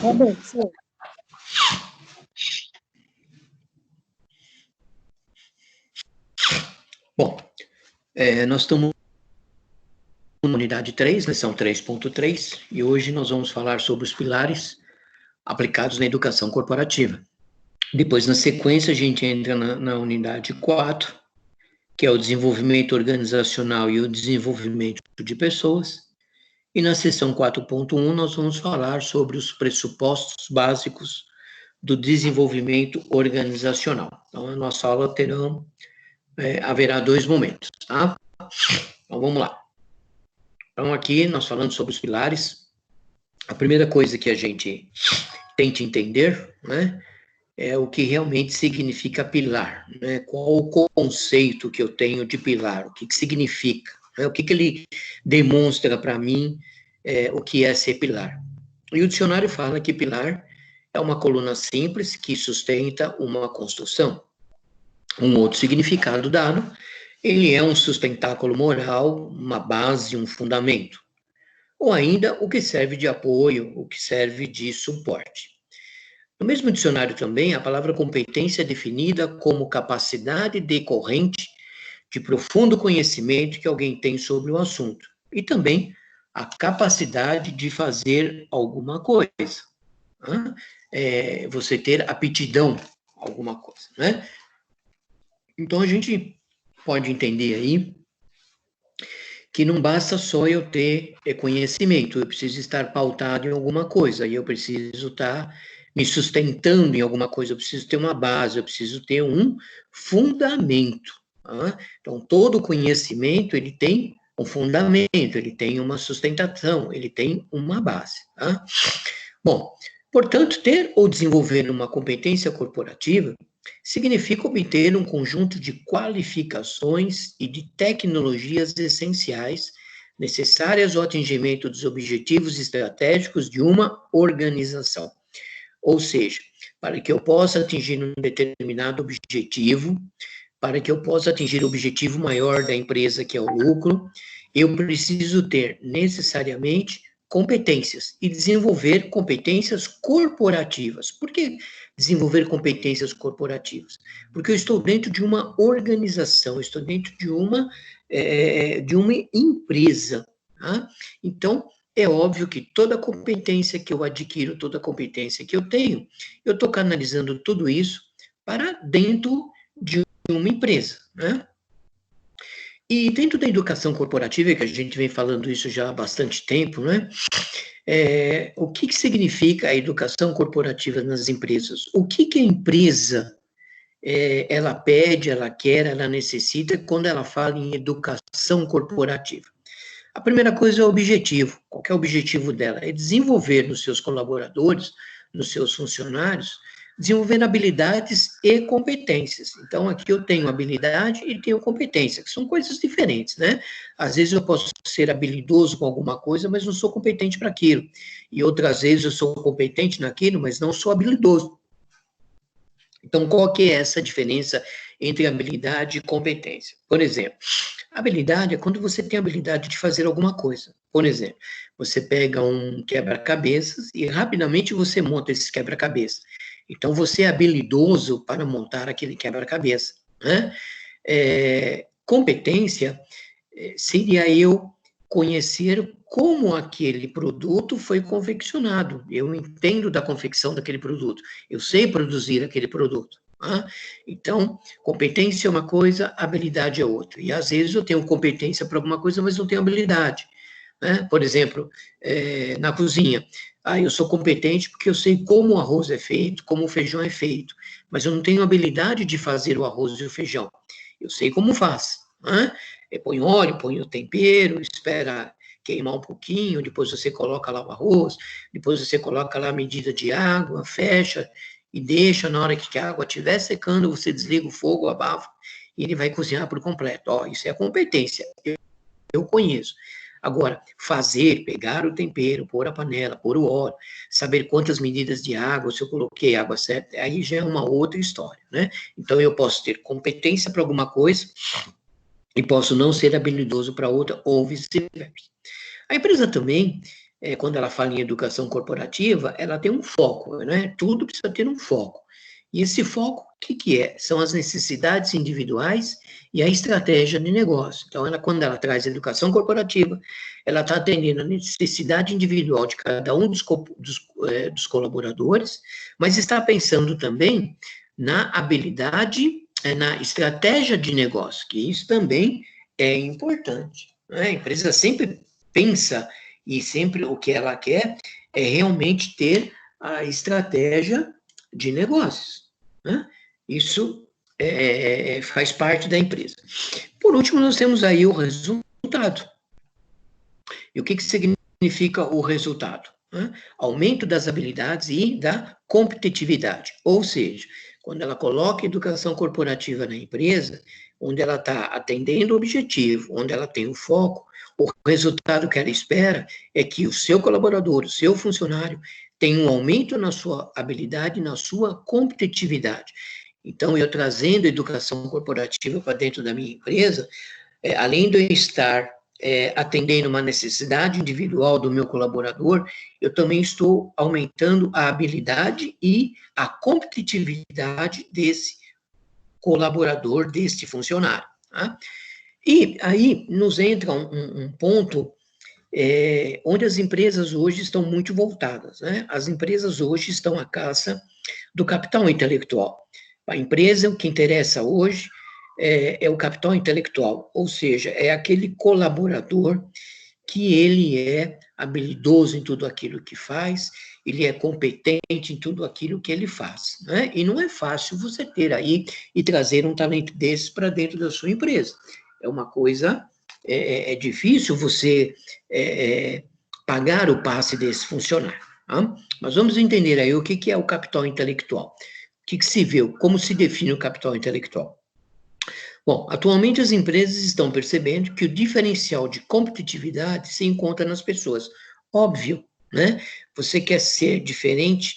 Roberto, Bom, nós estamos na unidade 3, lição 3.3, e hoje nós vamos falar sobre os pilares aplicados na educação corporativa. Depois, na sequência, a gente entra na unidade 4, que é o desenvolvimento organizacional e o desenvolvimento de pessoas. E na seção 4.1, nós vamos falar sobre os pressupostos básicos do desenvolvimento organizacional. Então, a nossa aula haverá 2 momentos, tá? Então, vamos lá. Então, aqui nós falamos sobre os pilares. A primeira coisa que a gente tenta entender, né, é o que realmente significa pilar, né? Qual o conceito que eu tenho de pilar, o que significa, né? O que ele demonstra para mim o que é ser pilar. E o dicionário fala que pilar é uma coluna simples que sustenta uma construção. Um outro significado dado, ele é um sustentáculo moral, uma base, um fundamento. Ou ainda o que serve de apoio, o que serve de suporte. No mesmo dicionário também, a palavra competência é definida como capacidade decorrente de profundo conhecimento que alguém tem sobre o assunto. E também a capacidade de fazer alguma coisa. Né? Você ter aptidão a alguma coisa, né? Então, a gente pode entender aí que não basta só eu ter conhecimento, eu preciso estar pautado em alguma coisa, e eu preciso estar me sustentando em alguma coisa, eu preciso ter uma base, eu preciso ter um fundamento. Tá? Então, todo conhecimento, ele tem um fundamento, ele tem uma sustentação, ele tem uma base. Tá? Bom, portanto, ter ou desenvolver uma competência corporativa significa obter um conjunto de qualificações e de tecnologias essenciais necessárias ao atingimento dos objetivos estratégicos de uma organização. Ou seja, para que eu possa atingir um determinado objetivo, para que eu possa atingir o objetivo maior da empresa, que é o lucro, eu preciso ter necessariamente competências e desenvolver competências corporativas. Por que desenvolver competências corporativas? Porque eu estou dentro de uma organização, estou dentro de uma empresa. Tá? Então, é óbvio que toda competência que eu adquiro, toda competência que eu tenho, eu estou canalizando tudo isso para dentro de uma empresa, né? E dentro da educação corporativa, que a gente vem falando isso já há bastante tempo, né? O que significa a educação corporativa nas empresas? O que a empresa ela pede, ela quer, ela necessita quando ela fala em educação corporativa? A primeira coisa é o objetivo. Qual é o objetivo dela? É desenvolver nos seus colaboradores, nos seus funcionários, desenvolver habilidades e competências. Então, aqui eu tenho habilidade e tenho competência, que são coisas diferentes, né? Às vezes eu posso ser habilidoso com alguma coisa, mas não sou competente para aquilo. E outras vezes eu sou competente naquilo, mas não sou habilidoso. Então, qual que é essa diferença entre habilidade e competência? Por exemplo, habilidade é quando você tem a habilidade de fazer alguma coisa. Por exemplo, você pega um quebra-cabeças e rapidamente você monta esse quebra-cabeça. Então, você é habilidoso para montar aquele quebra-cabeça. Né? Competência seria eu conhecer como aquele produto foi confeccionado. Eu entendo da confecção daquele produto. Eu sei produzir aquele produto. Tá? Então, competência é uma coisa, habilidade é outra. E às vezes eu tenho competência para alguma coisa, mas não tenho habilidade. Né? Por exemplo, na cozinha. Eu sou competente porque eu sei como o arroz é feito, como o feijão é feito, mas eu não tenho habilidade de fazer o arroz e o feijão. Eu sei como faz. Né? Põe óleo, põe o tempero, espera queimar um pouquinho, depois você coloca lá o arroz, depois você coloca lá a medida de água, fecha e deixa, na hora que a água estiver secando, você desliga o fogo, abafa, e ele vai cozinhar por completo. Isso é competência, eu conheço. Agora, fazer, pegar o tempero, pôr a panela, pôr o óleo, saber quantas medidas de água, se eu coloquei água certa, aí já é uma outra história, né? Então, eu posso ter competência para alguma coisa e posso não ser habilidoso para outra, ou vice-versa. A empresa também, quando ela fala em educação corporativa, ela tem um foco, né? Tudo precisa ter um foco. E esse foco, o que é? São as necessidades individuais e a estratégia de negócio. Então, quando ela traz educação corporativa, ela está atendendo a necessidade individual de cada um dos colaboradores, mas está pensando também na habilidade, na estratégia de negócio, que isso também é importante, né? A empresa sempre pensa e sempre o que ela quer é realmente ter a estratégia de negócios, né? Isso faz parte da empresa. Por último, nós temos aí o resultado. E o que significa o resultado? Né? Aumento das habilidades e da competitividade. Ou seja, quando ela coloca educação corporativa na empresa, onde ela está atendendo o objetivo, onde ela tem o foco, o resultado que ela espera é que o seu colaborador, o seu funcionário, tenha um aumento na sua habilidade, na sua competitividade. Então, eu trazendo educação corporativa para dentro da minha empresa, além de eu estar atendendo uma necessidade individual do meu colaborador, eu também estou aumentando a habilidade e a competitividade desse colaborador, deste funcionário. Tá? E aí nos entra um ponto onde as empresas hoje estão muito voltadas, né? As empresas hoje estão à caça do capital intelectual. A empresa, o que interessa hoje é o capital intelectual, ou seja, é aquele colaborador que ele é habilidoso em tudo aquilo que faz, ele é competente em tudo aquilo que ele faz, né? E não é fácil você ter aí e trazer um talento desse para dentro da sua empresa. É uma coisa, é difícil você pagar o passe desse funcionário. Tá? Mas vamos entender aí o que é o capital intelectual. O que se vê, como se define o capital intelectual? Bom, atualmente as empresas estão percebendo que o diferencial de competitividade se encontra nas pessoas. Óbvio, né? Você quer ser diferente,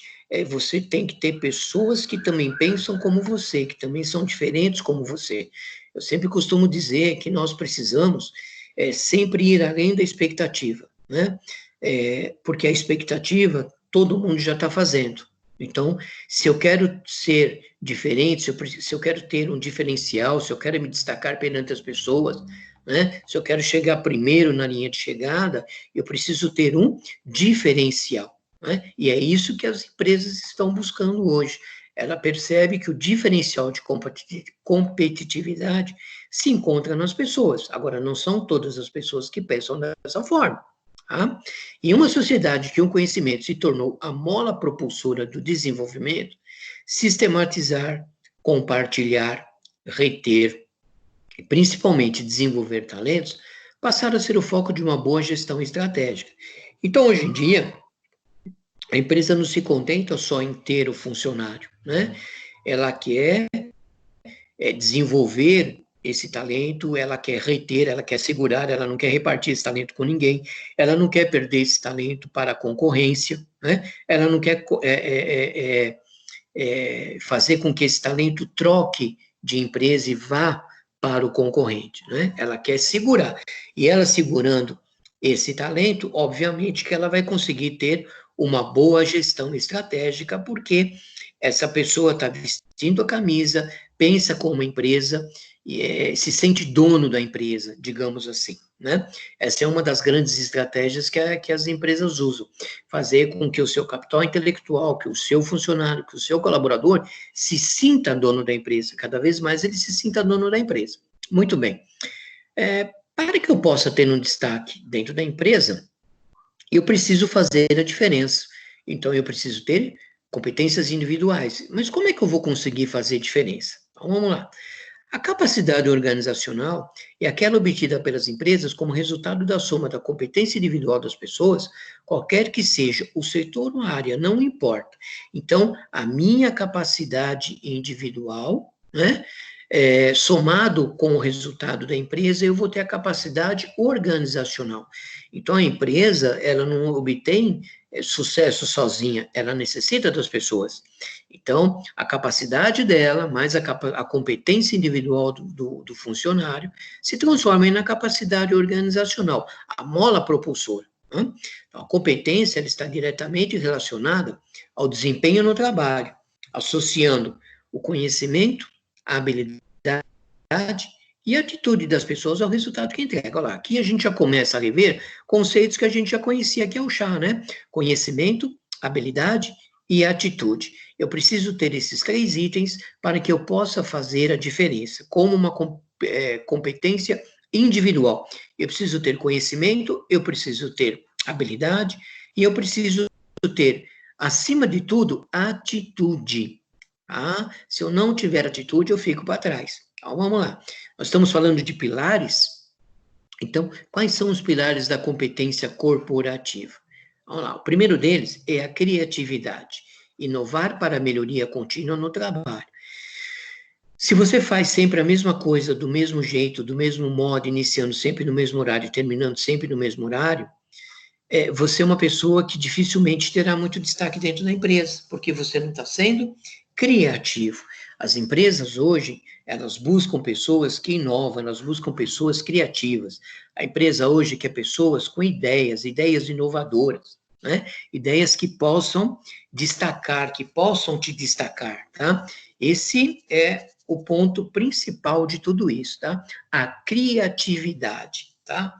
você tem que ter pessoas que também pensam como você, que também são diferentes como você. Eu sempre costumo dizer que nós precisamos sempre ir além da expectativa, né? Porque a expectativa todo mundo já está fazendo. Então, se eu quero ser diferente, se eu quero ter um diferencial, se eu quero me destacar perante as pessoas, né? Se eu quero chegar primeiro na linha de chegada, eu preciso ter um diferencial, né? E é isso que as empresas estão buscando hoje. Ela percebe que o diferencial de competitividade se encontra nas pessoas. Agora, não são todas as pessoas que pensam dessa forma. Tá? Em uma sociedade que o conhecimento se tornou a mola propulsora do desenvolvimento, sistematizar, compartilhar, reter e principalmente desenvolver talentos passaram a ser o foco de uma boa gestão estratégica. Então, hoje em dia, a empresa não se contenta só em ter o funcionário, né? Ela quer desenvolver esse talento, ela quer reter, ela quer segurar, ela não quer repartir esse talento com ninguém, ela não quer perder esse talento para a concorrência, né? Ela não quer fazer com que esse talento troque de empresa e vá para o concorrente, né? Ela quer segurar. E ela segurando esse talento, obviamente que ela vai conseguir ter uma boa gestão estratégica, porque essa pessoa está vestindo a camisa, pensa como empresa, e se sente dono da empresa, digamos assim, né? Essa é uma das grandes estratégias que as empresas usam, fazer com que o seu capital intelectual, que o seu funcionário, que o seu colaborador se sinta dono da empresa, cada vez mais ele se sinta dono da empresa. Muito bem. Para que eu possa ter um destaque dentro da empresa, eu preciso fazer a diferença. Então, eu preciso ter competências individuais. Mas como é que eu vou conseguir fazer diferença? Então, vamos lá. A capacidade organizacional é aquela obtida pelas empresas como resultado da soma da competência individual das pessoas, qualquer que seja o setor ou a área, não importa. Então, a minha capacidade individual, né, somado com o resultado da empresa, eu vou ter a capacidade organizacional. Então, a empresa, ela não obtém sucesso sozinha, ela necessita das pessoas. Então, a capacidade dela, mais a competência individual do funcionário, se transforma na capacidade organizacional, a mola propulsora. Né? Então, a competência ela está diretamente relacionada ao desempenho no trabalho, associando o conhecimento, a habilidade e a atitude das pessoas ao resultado que entrega. Olha lá, aqui a gente já começa a rever conceitos que a gente já conhecia, que é o chá, né? Conhecimento, habilidade e atitude. Eu preciso ter esses 3 itens para que eu possa fazer a diferença, como uma competência individual. Eu preciso ter conhecimento, eu preciso ter habilidade e eu preciso ter, acima de tudo, atitude. Ah, se eu não tiver atitude, eu fico para trás. Então, vamos lá. Nós estamos falando de pilares. Então, quais são os pilares da competência corporativa? Vamos lá. O primeiro deles é a criatividade. Inovar para a melhoria contínua no trabalho. Se você faz sempre a mesma coisa, do mesmo jeito, do mesmo modo, iniciando sempre no mesmo horário e terminando sempre no mesmo horário, você é uma pessoa que dificilmente terá muito destaque dentro da empresa, porque você não está sendo criativo. As empresas hoje, elas buscam pessoas que inovam, elas buscam pessoas criativas. A empresa hoje quer pessoas com ideias inovadoras, né? Ideias que possam destacar, que possam te destacar, tá? Esse é o ponto principal de tudo isso, tá? A criatividade, tá?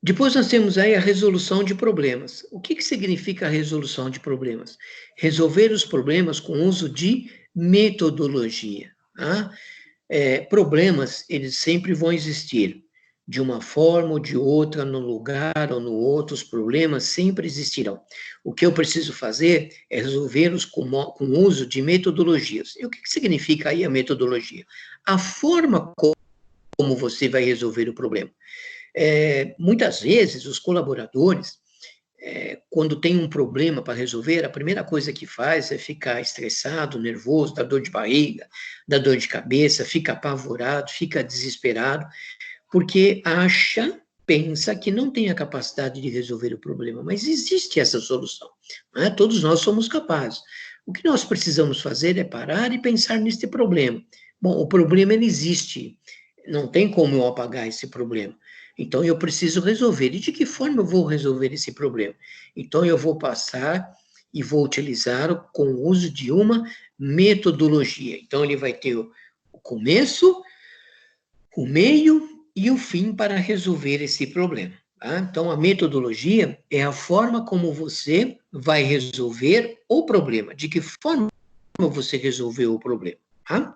Depois nós temos aí a resolução de problemas. O que significa a resolução de problemas? Resolver os problemas com uso de metodologia. Tá? Problemas, eles sempre vão existir. De uma forma ou de outra, num lugar ou no outro, os problemas sempre existirão. O que eu preciso fazer é resolvê-los com o uso de metodologias. E o que significa aí a metodologia? A forma como você vai resolver o problema. Muitas vezes, os colaboradores, quando tem um problema para resolver, a primeira coisa que faz é ficar estressado, nervoso, dá dor de barriga, dá dor de cabeça, fica apavorado, fica desesperado, porque pensa que não tem a capacidade de resolver o problema, mas existe essa solução, né? Todos nós somos capazes. O que nós precisamos fazer é parar e pensar neste problema. Bom, o problema ele existe, não tem como eu apagar esse problema. Então, eu preciso resolver. E de que forma eu vou resolver esse problema? Então, eu vou passar e vou utilizar com o uso de uma metodologia. Então, ele vai ter o começo, o meio e o fim para resolver esse problema. Tá? Então, a metodologia é a forma como você vai resolver o problema. De que forma você resolveu o problema. Tá?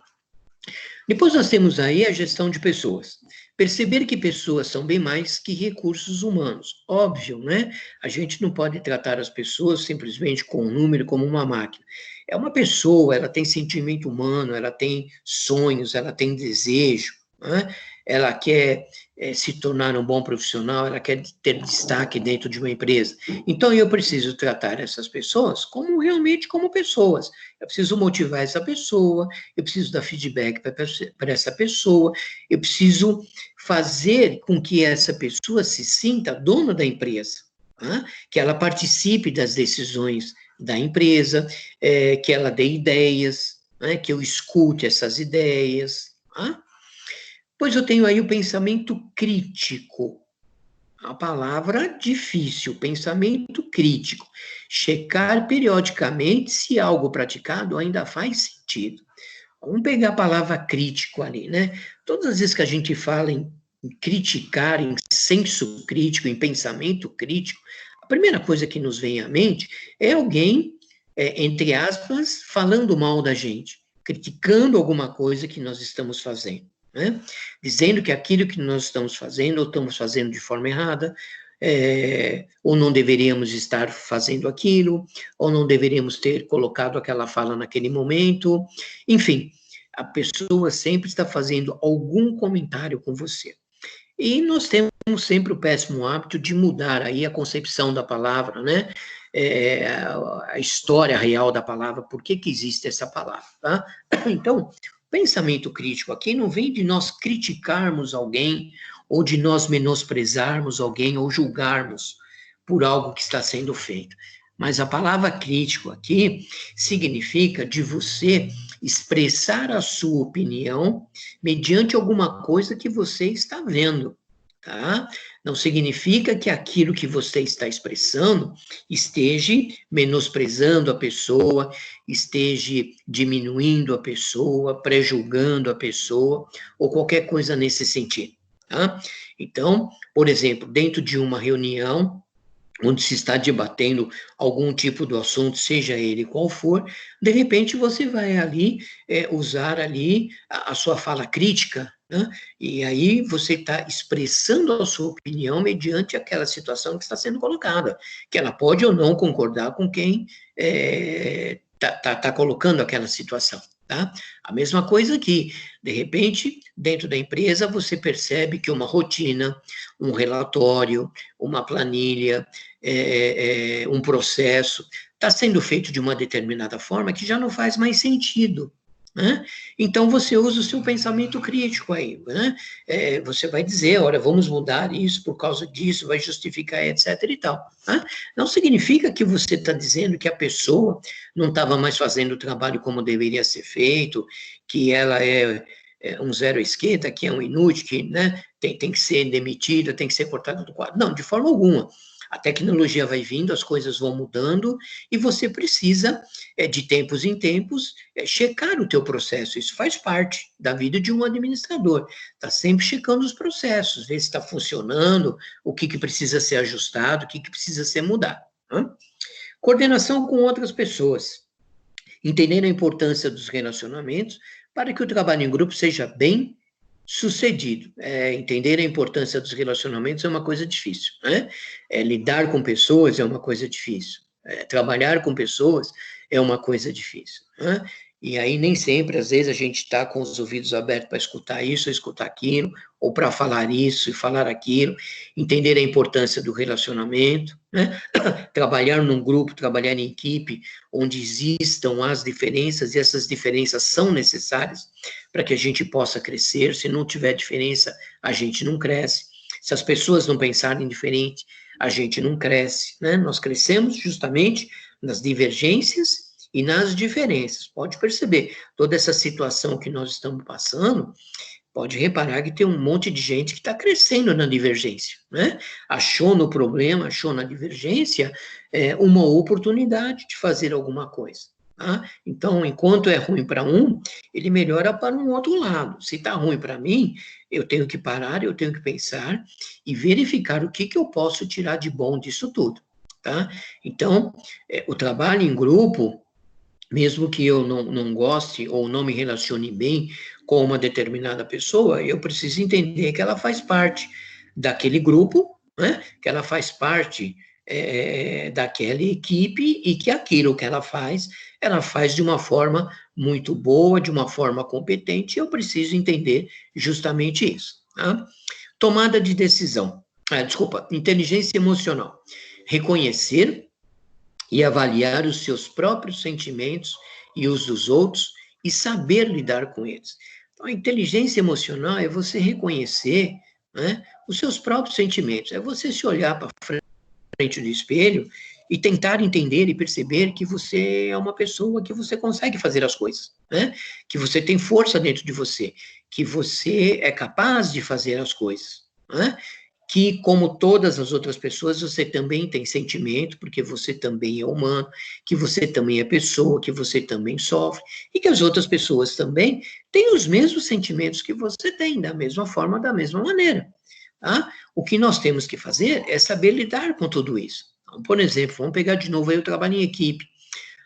Depois nós temos aí a gestão de pessoas. Perceber que pessoas são bem mais que recursos humanos. Óbvio, né? A gente não pode tratar as pessoas simplesmente com um número, como uma máquina. É uma pessoa, ela tem sentimento humano, ela tem sonhos, ela tem desejo, né? Ela quer se tornar um bom profissional, ela quer ter destaque dentro de uma empresa. Então, eu preciso tratar essas pessoas realmente como pessoas. Eu preciso motivar essa pessoa, eu preciso dar feedback para essa pessoa, eu preciso fazer com que essa pessoa se sinta dona da empresa, tá? Que ela participe das decisões da empresa, que ela dê ideias, né? Que eu escute essas ideias, tá? Pois eu tenho aí o pensamento crítico. A palavra difícil, pensamento crítico. Checar periodicamente se algo praticado ainda faz sentido. Vamos pegar a palavra crítico ali, né? Todas as vezes que a gente fala em criticar, em senso crítico, em pensamento crítico, a primeira coisa que nos vem à mente é alguém, entre aspas, falando mal da gente, criticando alguma coisa que nós estamos fazendo. Né? Dizendo que aquilo que nós estamos fazendo, ou estamos fazendo de forma errada, ou não deveríamos estar fazendo aquilo, ou não deveríamos ter colocado aquela fala naquele momento, enfim, a pessoa sempre está fazendo algum comentário com você. E nós temos sempre o péssimo hábito de mudar aí a concepção da palavra, né? A história real da palavra, por que existe essa palavra, tá? Então, pensamento crítico aqui não vem de nós criticarmos alguém, ou de nós menosprezarmos alguém, ou julgarmos por algo que está sendo feito. Mas a palavra crítico aqui significa de você expressar a sua opinião mediante alguma coisa que você está vendo. tá? Não significa que aquilo que você está expressando esteja menosprezando a pessoa, esteja diminuindo a pessoa, prejulgando a pessoa, ou qualquer coisa nesse sentido, tá? Então, por exemplo, dentro de uma reunião, onde se está debatendo algum tipo do assunto, seja ele qual for, de repente você vai ali usar ali a sua fala crítica, né? E aí você está expressando a sua opinião mediante aquela situação que está sendo colocada, que ela pode ou não concordar com quem tá colocando aquela situação. Tá? A mesma coisa aqui, de repente, dentro da empresa, você percebe que uma rotina, um relatório, uma planilha, um processo está sendo feito de uma determinada forma que já não faz mais sentido. Né? Então, você usa o seu pensamento crítico aí. Né? Você vai dizer, olha, vamos mudar isso por causa disso, vai justificar, etc. e tal. Né? Não significa que você está dizendo que a pessoa não estava mais fazendo o trabalho como deveria ser feito, que ela é um zero à esquerda, que é um inútil, que né, tem que ser demitida, tem que ser cortada do quadro. Não, de forma alguma. A tecnologia vai vindo, as coisas vão mudando, e você precisa, de tempos em tempos, checar o teu processo. Isso faz parte da vida de um administrador. Está sempre checando os processos, ver se está funcionando, o que precisa ser ajustado, o que precisa ser mudado. Né? Coordenação com outras pessoas. Entender a importância dos relacionamentos para que o trabalho em grupo seja bem sucedido. Entender a importância dos relacionamentos é uma coisa difícil, né? Lidar com pessoas é uma coisa difícil. Trabalhar com pessoas é uma coisa difícil, né? E aí nem sempre, às vezes, a gente está com os ouvidos abertos para escutar isso, ou escutar aquilo, ou para falar isso e falar aquilo, entender a importância do relacionamento, né? Trabalhar num grupo, trabalhar em equipe, onde existam as diferenças, e essas diferenças são necessárias para que a gente possa crescer. Se não tiver diferença, a gente não cresce. Se as pessoas não pensarem diferente, a gente não cresce, né? Nós crescemos justamente nas divergências e nas diferenças. Pode perceber, toda essa situação que nós estamos passando, pode reparar que tem um monte de gente que está crescendo na divergência, né? Achou no problema, achou na divergência uma oportunidade de fazer alguma coisa. Tá? Então, enquanto é ruim para um, ele melhora para um outro lado. Se está ruim para mim, eu tenho que parar, eu tenho que pensar e verificar o que eu posso tirar de bom disso tudo. Tá? Então, o trabalho em grupo, mesmo que eu não goste ou não me relacione bem com uma determinada pessoa, eu preciso entender que ela faz parte daquele grupo, né? Que ela faz parte daquela equipe, e que aquilo que ela faz de uma forma muito boa, de uma forma competente, e eu preciso entender justamente isso. Tá? Tomada de decisão. Inteligência emocional. Reconhecer e avaliar os seus próprios sentimentos e os dos outros e saber lidar com eles. Então, a inteligência emocional é você reconhecer, né, os seus próprios sentimentos, é você se olhar para frente do espelho e tentar entender e perceber que você é uma pessoa que você consegue fazer as coisas, né? Que você tem força dentro de você, que você é capaz de fazer as coisas, né? Que, como todas as outras pessoas, você também tem sentimento, porque você também é humano, que você também é pessoa, que você também sofre, e que as outras pessoas também têm os mesmos sentimentos que você tem, da mesma forma, da mesma maneira. Tá? O que nós temos que fazer é saber lidar com tudo isso. Então, por exemplo, vamos pegar de novo aí o trabalho em equipe.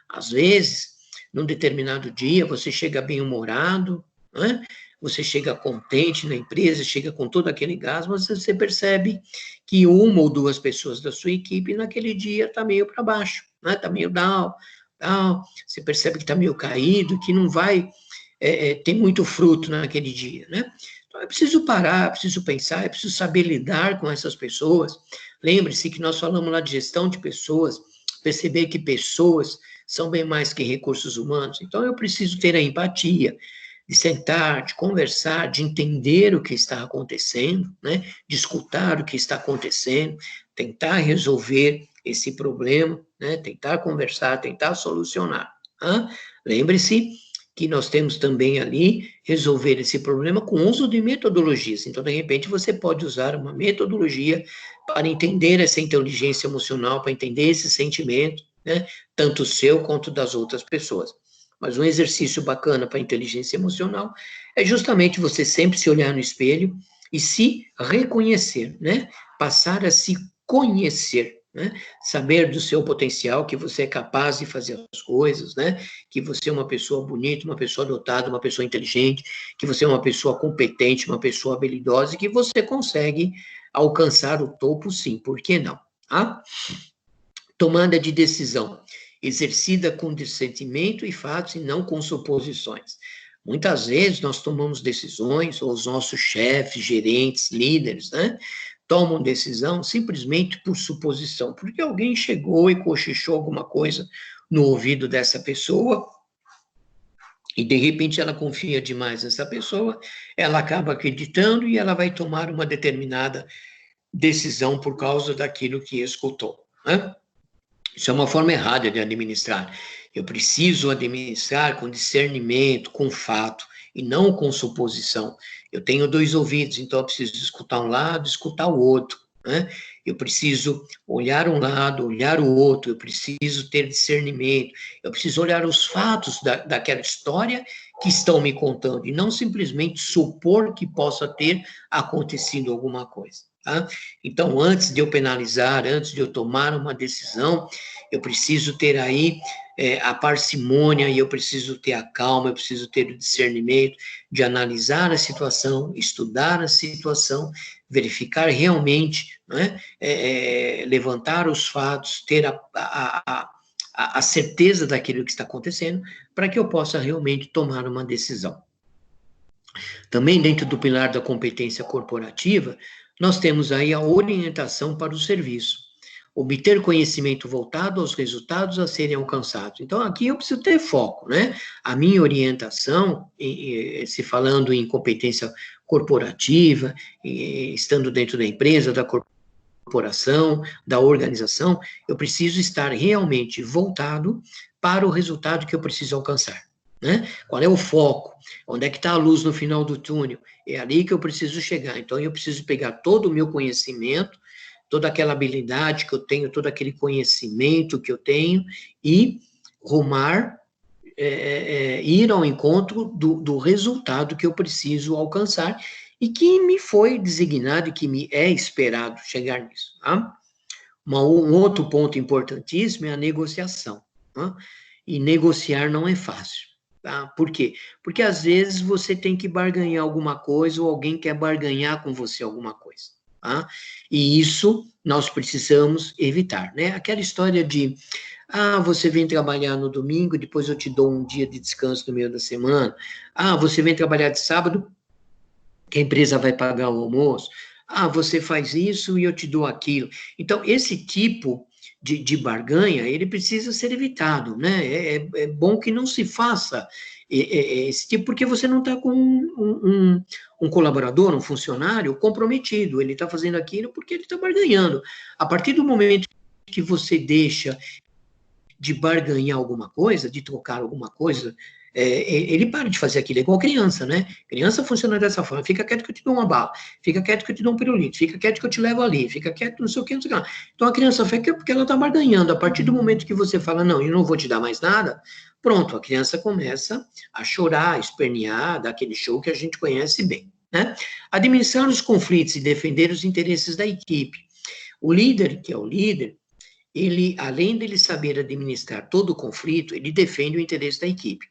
Às vezes, num determinado dia, você chega bem-humorado, né? Você chega contente na empresa, chega com todo aquele gás, mas você percebe que uma ou duas pessoas da sua equipe naquele dia está meio para baixo, né? Está meio down, você percebe que está meio caído, que não vai ter muito fruto naquele dia, né? Então, é preciso parar, é preciso pensar, é preciso saber lidar com essas pessoas. Lembre-se que nós falamos lá de gestão de pessoas, perceber que pessoas são bem mais que recursos humanos. Então, eu preciso ter a empatia, de sentar, de conversar, de entender o que está acontecendo, né? De escutar o que está acontecendo, tentar resolver esse problema, né? Tentar conversar, tentar solucionar. Tá? Lembre-se que nós temos também ali resolver esse problema com o uso de metodologias. Então, de repente, você pode usar uma metodologia para entender essa inteligência emocional, para entender esse sentimento, né, tanto seu quanto das outras pessoas. Mas um exercício bacana para a inteligência emocional é justamente você sempre se olhar no espelho e se reconhecer, né? Passar a se conhecer, né? Saber do seu potencial, que você é capaz de fazer as coisas, né? Que você é uma pessoa bonita, uma pessoa dotada, uma pessoa inteligente, que você é uma pessoa competente, uma pessoa habilidosa e que você consegue alcançar o topo, sim, por que não? Tá? Tomada de decisão, exercida com discernimento e fatos e não com suposições. Muitas vezes nós tomamos decisões, ou os nossos chefes, gerentes, líderes, né, tomam decisão simplesmente por suposição, porque alguém chegou e cochichou alguma coisa no ouvido dessa pessoa, e de repente ela confia demais nessa pessoa, ela acaba acreditando e ela vai tomar uma determinada decisão por causa daquilo que escutou, né? Isso é uma forma errada de administrar. Eu preciso administrar com discernimento, com fato, e não com suposição. Eu tenho 2 ouvidos, então eu preciso escutar um lado, escutar o outro, né? Eu preciso olhar um lado, olhar o outro, eu preciso ter discernimento, eu preciso olhar os fatos daquela história que estão me contando, e não simplesmente supor que possa ter acontecido alguma coisa. Tá? Então, antes de eu penalizar, antes de eu tomar uma decisão, eu preciso ter aí a parcimônia, e eu preciso ter a calma, eu preciso ter o discernimento de analisar a situação, estudar a situação, verificar realmente, né, levantar os fatos, ter a certeza daquilo que está acontecendo, para que eu possa realmente tomar uma decisão. Também dentro do pilar da competência corporativa, nós temos aí a orientação para o serviço, obter conhecimento voltado aos resultados a serem alcançados. Então, aqui eu preciso ter foco, né? A minha orientação, se falando em competência corporativa, estando dentro da empresa, da corporação, da organização, eu preciso estar realmente voltado para o resultado que eu preciso alcançar. Né? Qual é o foco? Onde é que está a luz no final do túnel? É ali que eu preciso chegar. Então, eu preciso pegar todo o meu conhecimento, toda aquela habilidade que eu tenho, todo aquele conhecimento que eu tenho e rumar, ir ao encontro do resultado que eu preciso alcançar e que me foi designado e que me é esperado chegar nisso. Tá? Um outro ponto importantíssimo é a negociação. Tá? E negociar não é fácil. Tá? Por quê? Porque às vezes você tem que barganhar alguma coisa ou alguém quer barganhar com você alguma coisa. Tá? E isso nós precisamos evitar, né? Aquela história de, você vem trabalhar no domingo, depois eu te dou um dia de descanso no meio da semana. Você vem trabalhar de sábado, que a empresa vai pagar o almoço. Você faz isso e eu te dou aquilo. Então, esse tipo de barganha, ele precisa ser evitado, né? É bom que não se faça esse tipo, porque você não está com um colaborador, um funcionário comprometido, ele está fazendo aquilo porque ele está barganhando. A partir do momento que você deixa de barganhar alguma coisa, de trocar alguma coisa, ele para de fazer aquilo, é igual criança, né? Criança funciona dessa forma, fica quieto que eu te dou uma bala, fica quieto que eu te dou um pirulito, fica quieto que eu te levo ali, fica quieto não sei o que, não sei o que. Então a criança fica porque ela está barganhando. A partir do momento que você fala, não, eu não vou te dar mais nada, pronto, a criança começa a chorar, a espernear, dar aquele show que a gente conhece bem, né? Administrar os conflitos e defender os interesses da equipe. O líder, que é o líder, ele, além dele saber administrar todo o conflito, ele defende o interesse da equipe.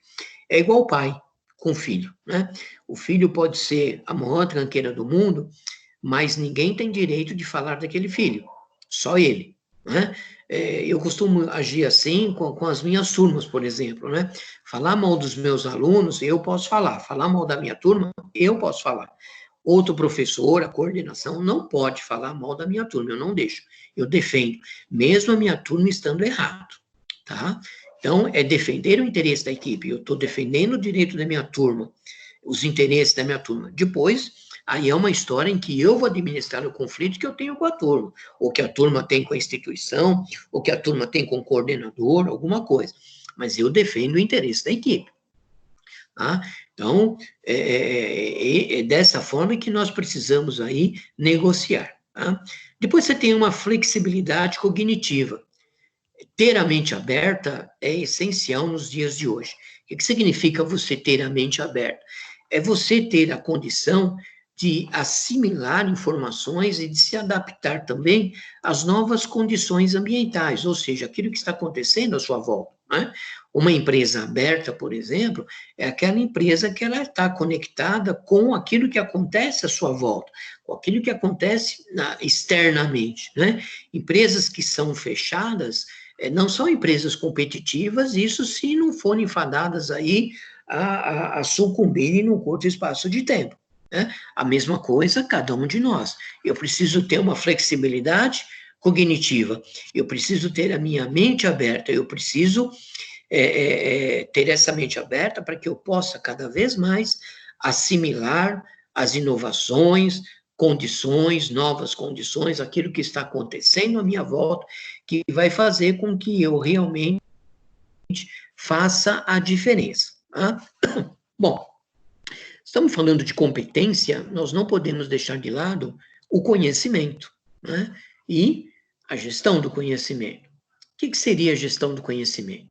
É igual o pai com o filho, né? O filho pode ser a maior tranqueira do mundo, mas ninguém tem direito de falar daquele filho, só ele, né? Eu costumo agir assim com as minhas turmas, por exemplo, né? Falar mal dos meus alunos, eu posso falar mal da minha turma, eu posso falar. Outro professor, a coordenação, não pode falar mal da minha turma, eu não deixo, eu defendo, mesmo a minha turma estando errado, tá? Então, é defender o interesse da equipe, eu estou defendendo o direito da minha turma, os interesses da minha turma. Depois, aí é uma história em que eu vou administrar o conflito que eu tenho com a turma, ou que a turma tem com a instituição, ou que a turma tem com o coordenador, alguma coisa. Mas eu defendo o interesse da equipe. Tá? Então, é dessa forma que nós precisamos aí negociar. Tá? Depois você tem uma flexibilidade cognitiva. Ter a mente aberta é essencial nos dias de hoje. O que significa você ter a mente aberta? É você ter a condição de assimilar informações e de se adaptar também às novas condições ambientais, ou seja, aquilo que está acontecendo à sua volta. Né? Uma empresa aberta, por exemplo, é aquela empresa que ela está conectada com aquilo que acontece à sua volta, com aquilo que acontece externamente. Né? Empresas que são fechadas não são empresas competitivas, isso se não forem fadadas aí a sucumbirem num curto espaço de tempo. Né? A mesma coisa, cada um de nós. Eu preciso ter uma flexibilidade cognitiva, eu preciso ter a minha mente aberta, eu preciso ter essa mente aberta para que eu possa cada vez mais assimilar as inovações, condições, novas condições, aquilo que está acontecendo à minha volta, que vai fazer com que eu realmente faça a diferença. Tá? Bom, estamos falando de competência, nós não podemos deixar de lado o conhecimento, né? E a gestão do conhecimento. O que seria a gestão do conhecimento?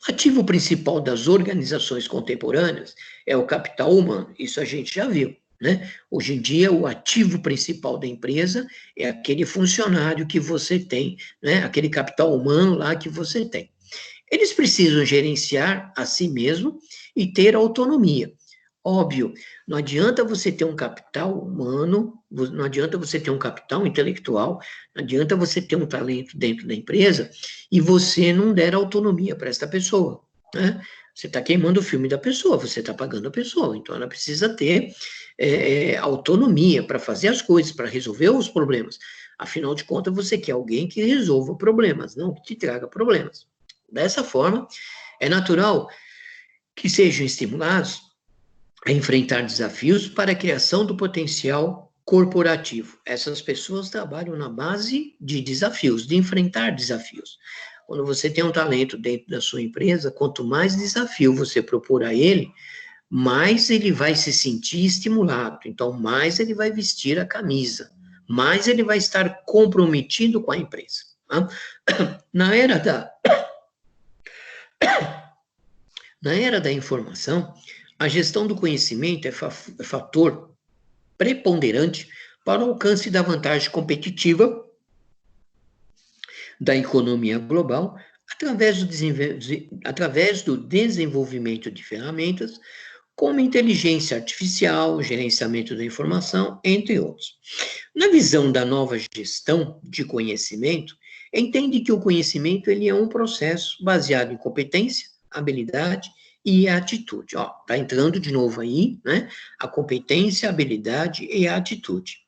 O ativo principal das organizações contemporâneas é o capital humano, isso a gente já viu. Né? Hoje em dia, o ativo principal da empresa é aquele funcionário que você tem, né? Aquele capital humano lá que você tem. Eles precisam gerenciar a si mesmo e ter autonomia. Óbvio, não adianta você ter um capital humano, não adianta você ter um capital intelectual, não adianta você ter um talento dentro da empresa e você não der autonomia para essa pessoa, né? Você está queimando o filme da pessoa, você está pagando a pessoa, então ela precisa ter autonomia para fazer as coisas, para resolver os problemas. Afinal de contas, você quer alguém que resolva problemas, não que te traga problemas. Dessa forma, é natural que sejam estimulados a enfrentar desafios para a criação do potencial corporativo. Essas pessoas trabalham na base de desafios, de enfrentar desafios. Quando você tem um talento dentro da sua empresa, quanto mais desafio você propor a ele, mais ele vai se sentir estimulado. Então, mais ele vai vestir a camisa, mais ele vai estar comprometido com a empresa. Tá? Na era da informação, a gestão do conhecimento é fator preponderante para o alcance da vantagem competitiva da economia global através do desenvolvimento de ferramentas como inteligência artificial, gerenciamento da informação, entre outros. Na visão da nova gestão de conhecimento, entende que o conhecimento ele é um processo baseado em competência, habilidade e atitude. Ó, tá entrando de novo aí, né? A competência, a habilidade e a atitude.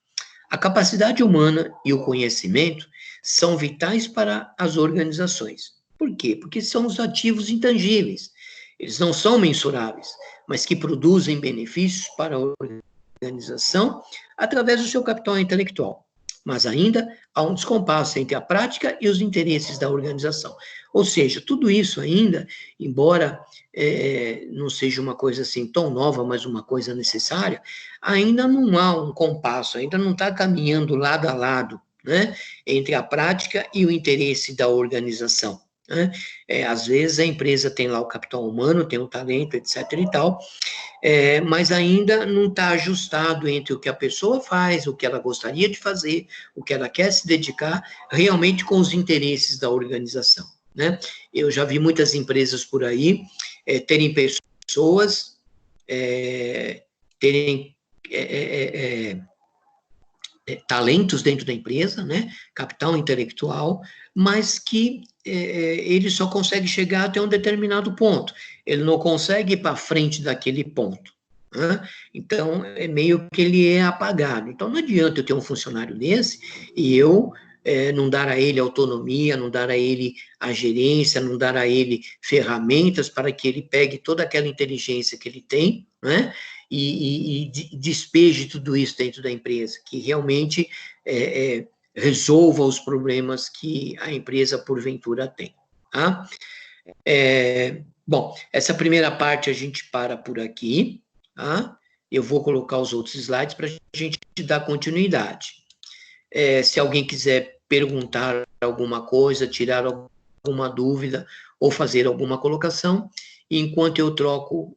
A capacidade humana e o conhecimento são vitais para as organizações. Por quê? Porque são os ativos intangíveis. Eles não são mensuráveis, mas que produzem benefícios para a organização através do seu capital intelectual. Mas ainda há um descompasso entre a prática e os interesses da organização. Ou seja, tudo isso ainda, embora não seja uma coisa assim tão nova, mas uma coisa necessária, ainda não há um compasso, ainda não está caminhando lado a lado, né, entre a prática e o interesse da organização. Né? Às vezes a empresa tem lá o capital humano, tem o talento, etc. e tal, mas ainda não está ajustado entre o que a pessoa faz, o que ela gostaria de fazer, o que ela quer se dedicar, realmente com os interesses da organização. Né? Eu já vi muitas empresas por aí terem pessoas, terem talentos dentro da empresa, né? Capital intelectual, mas que ele só consegue chegar até um determinado ponto. Ele não consegue ir para frente daquele ponto. Né? Então, é meio que ele é apagado. Então, não adianta eu ter um funcionário desse e eu não dar a ele autonomia, não dar a ele a gerência, não dar a ele ferramentas para que ele pegue toda aquela inteligência que ele tem, né? E despeje tudo isso dentro da empresa, que realmente resolva os problemas que a empresa, porventura, tem. Tá? Bom, essa primeira parte a gente para por aqui, tá? Eu vou colocar os outros slides para a gente dar continuidade. Se alguém quiser perguntar alguma coisa, tirar alguma dúvida ou fazer alguma colocação, enquanto eu troco